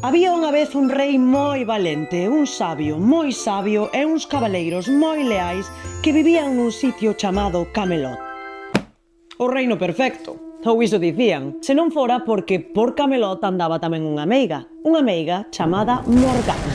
Había unha vez un rei moi valente, un sabio moi sabio e uns cabaleiros moi leais que vivían nun sitio chamado Camelot. O reino perfecto, ou iso dicían, se non fora porque por Camelot andaba tamén unha meiga chamada Morgana.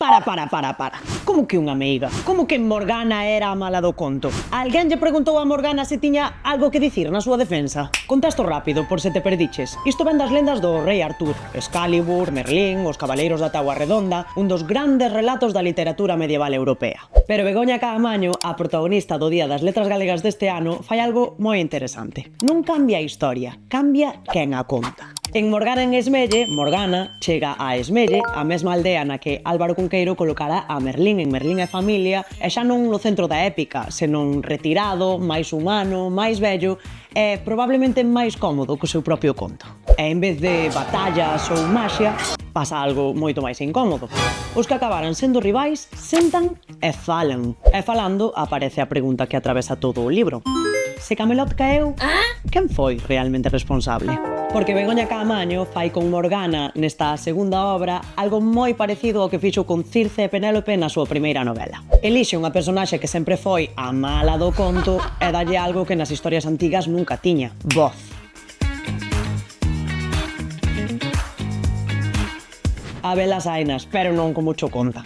Para. Como que unha meiga? Como que Morgana era a mala do conto? Alguén lle preguntou a Morgana se tiña algo que dicir na súa defensa? Contesto rápido, por se te perdiches. Isto ven das lendas do rei Artur, Excalibur, Merlín, os cabaleiros da Táboa Redonda, un dos grandes relatos da literatura medieval europea. Pero Begoña Caamaño, a protagonista do Día das Letras Galegas deste ano, fai algo moi interesante. Non cambia a historia, cambia quen a conta. En Morgana en Esmelle, Morgana chega a Esmelle, a mesma aldea na que Álvaro Cunqueiro colocara a Merlín en Merlín e familia, e xa non no centro da épica, senón retirado, máis humano, máis vello e probablemente máis cómodo co seu propio conto. E en vez de batallas ou maxia, pasa algo moito máis incómodo. Os que acabaran sendo rivais sentan e falan. E falando aparece a pregunta que atravesa todo o libro. Se Camelot caeu, quen foi realmente responsable? Porque Begoña Caamaño fai con Morgana nesta segunda obra algo moi parecido ao que fixo con Circe e Penélope na súa primeira novela. Elixe unha personaxe que sempre foi a mala do conto e dalle algo que nas historias antigas nunca tiña: voz. A velas hainas, pero non con mucho conta.